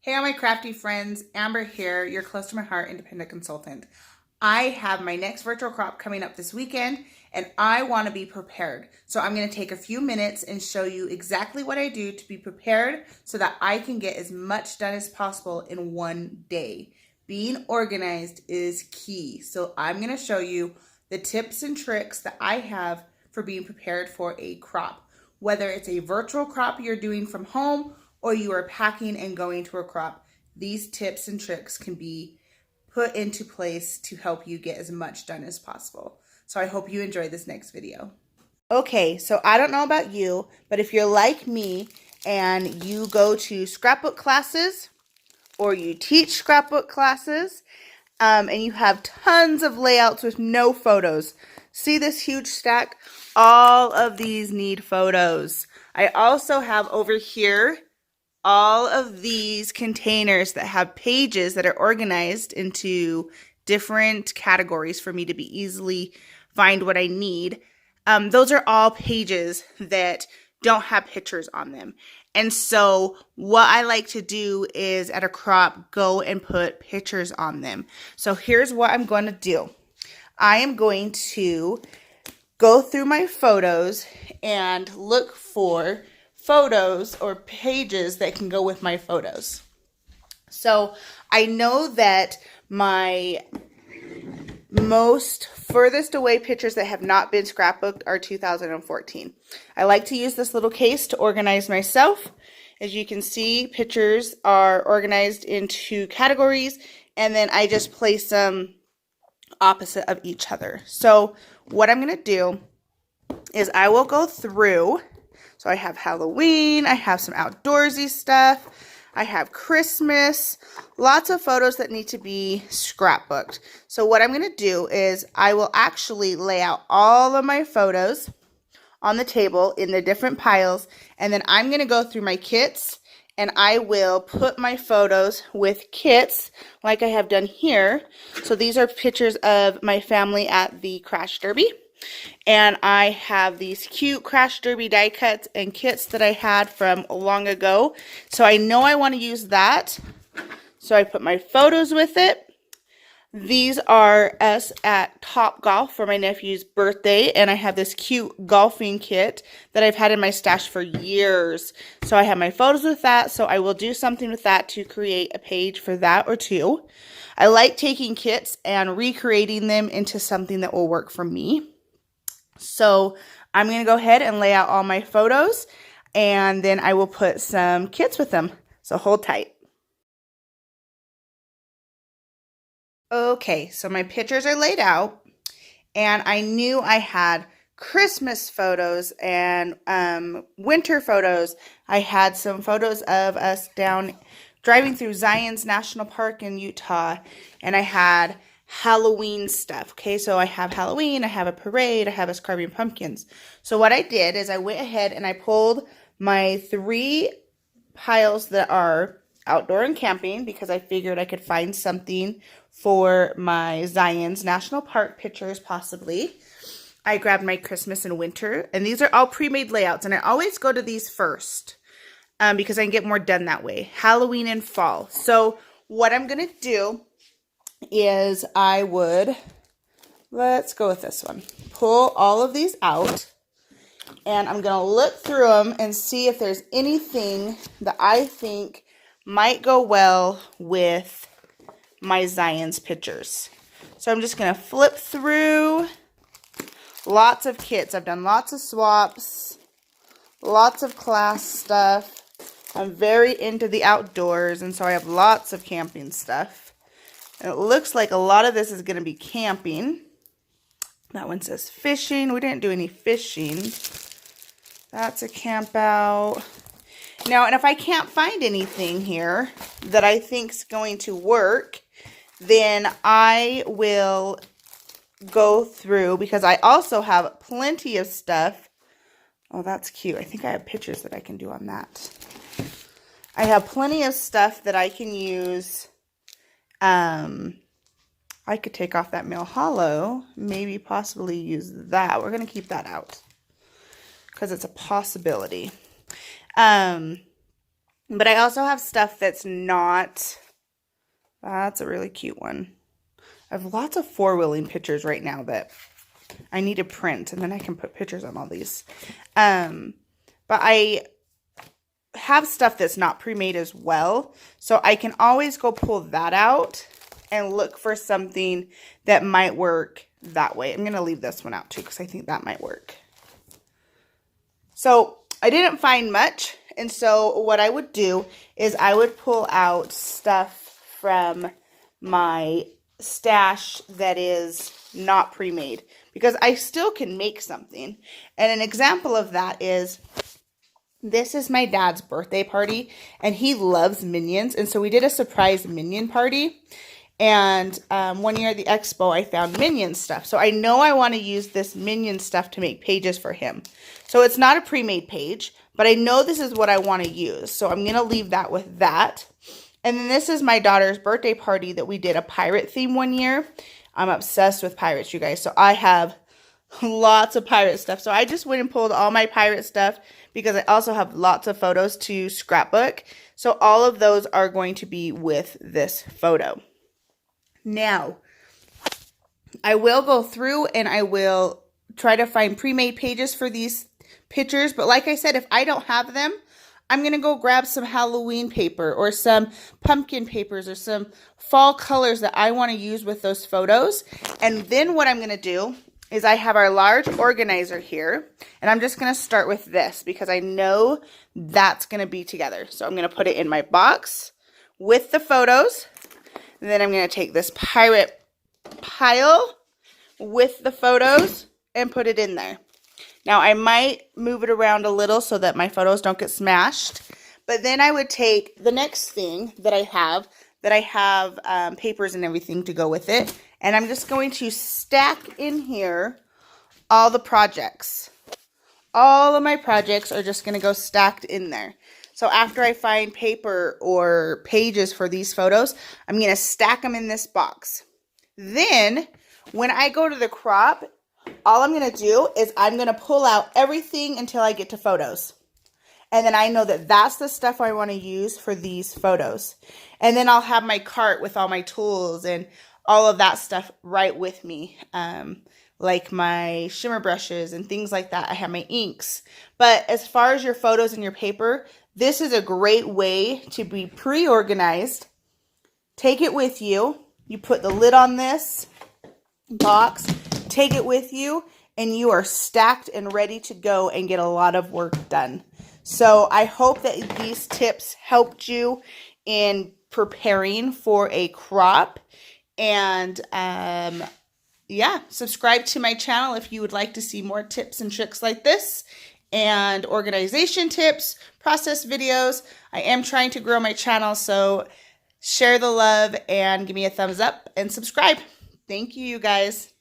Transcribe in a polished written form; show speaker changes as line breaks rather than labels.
Hey, all my crafty friends, Amber here, your close to my heart independent consultant. I have my next virtual crop coming up this weekend and I want to be prepared. So I'm going to take a few minutes and show you exactly what I do to be prepared so that I can get as much done as possible in one day. Being organized is key. So I'm going to show you the tips and tricks that I have for being prepared for a crop. Whether it's a virtual crop you're doing from home or you are packing and going to a crop, these tips and tricks can be put into place to help you get as much done as possible. So I hope you enjoy this next video. Okay, so I don't know about you, but if you're like me and you go to scrapbook classes or you teach scrapbook classes and you have tons of layouts with no photos, see this huge stack? All of these need photos. I also have over here all of these containers that have pages that are organized into different categories for me to be easily find what I need. Those are all pages that don't have pictures on them. And so what I like to do is at a crop, go and put pictures on them. So here's what I'm going to do. I am going to go through my photos and look for photos or pages that can go with my photos. So I know that my most furthest away pictures that have not been scrapbooked are 2014. I like to use this little case to organize myself. As you can see, pictures are organized into categories, and then I just place them opposite of each other. So what I'm going to do is I will go through. So I have Halloween, I have some outdoorsy stuff, I have Christmas, lots of photos that need to be scrapbooked. So what I'm going to do is I will actually lay out all of my photos on the table in the different piles, and then I'm going to go through my kits and I will put my photos with kits like I have done here. So these are pictures of my family at the Crash Derby. And I have these cute Crash Derby die cuts and kits that I had from long ago. So I know I want to use that. So I put my photos with it. These are us at Top Golf for my nephew's birthday. And I have this cute golfing kit that I've had in my stash for years. So I have my photos with that. So I will do something with that to create a page for that or two. I like taking kits and recreating them into something that will work for me. So I'm going to go ahead and lay out all my photos, and then I will put some kits with them. So hold tight. Okay, so my pictures are laid out, and I knew I had Christmas photos and winter photos. I had some photos of us driving through Zion's National Park in Utah, and I had Halloween stuff. Okay, so I have Halloween, I have a parade, I have us carving pumpkins. So what I did is I went ahead and I pulled my 3 piles that are outdoor and camping because I figured I could find something for my Zion's National Park pictures possibly. I grabbed my Christmas and winter, and these are all pre-made layouts, and I always go to these first because I can get more done that way. Halloween and fall. So what I'm going to do is I would, let's go with this one, pull all of these out, and I'm going to look through them and see if there's anything that I think might go well with my Zion's pictures. So I'm just going to flip through lots of kits. I've done lots of swaps, lots of class stuff. I'm very into the outdoors, and so I have lots of camping stuff. And it looks like a lot of this is going to be camping. That one says fishing. We didn't do any fishing. That's a camp out. Now, and if I can't find anything here that I think is going to work, then I will go through, because I also have plenty of stuff. Oh, that's cute. I think I have pictures that I can do on that. I have plenty of stuff that I can use. I could take off that Mail Hollow, maybe possibly use that. We're going to keep that out because it's a possibility. But I also have stuff that's not, that's a really cute one. I have lots of four-wheeling pictures right now that I need to print, and then I can put pictures on all these. But I have stuff that's not pre-made as well, so I can always go pull that out and look for something that might work that way. I'm going to leave this one out too because I think that might work. So I didn't find much, and so what I would do is I would pull out stuff from my stash that is not pre-made because I still can make something. And an example of that is, this is my dad's birthday party, and he loves Minions, and so we did a surprise Minion party. And one year at the expo, I found Minion stuff. So I know I want to use this Minion stuff to make pages for him. So it's not a pre-made page, but I know this is what I want to use. So I'm going to leave that with that. And then this is my daughter's birthday party that we did a pirate theme one year. I'm obsessed with pirates, you guys. So I have lots of pirate stuff. So I just went and pulled all my pirate stuff because I also have lots of photos to scrapbook. So all of those are going to be with this photo. Now, I will go through and I will try to find pre-made pages for these pictures. But like I said, if I don't have them, I'm going to go grab some Halloween paper or some pumpkin papers or some fall colors that I want to use with those photos. And then what I'm going to do is I have our large organizer here, and I'm just going to start with this because I know that's going to be together. So I'm going to put it in my box with the photos. And then I'm going to take this pirate pile with the photos and put it in there. Now I might move it around a little so that my photos don't get smashed. But then I would take the next thing that I have papers and everything to go with it. And I'm just going to stack in here all the projects. All of my projects are just going to go stacked in there. So after I find paper or pages for these photos, I'm going to stack them in this box. Then when I go to the crop, all I'm going to do is I'm going to pull out everything until I get to photos. And then I know that that's the stuff I want to use for these photos. And then I'll have my cart with all my tools and all of that stuff right with me. Like my shimmer brushes and things like that. I have my inks. But as far as your photos and your paper, this is a great way to be pre-organized. Take it with you. You put the lid on this box, take it with you, and you are stacked and ready to go and get a lot of work done. So I hope that these tips helped you in preparing for a crop. And yeah, subscribe to my channel if you would like to see more tips and tricks like this, and organization tips, process videos. I am trying to grow my channel, so share the love and give me a thumbs up and subscribe. Thank you, you guys.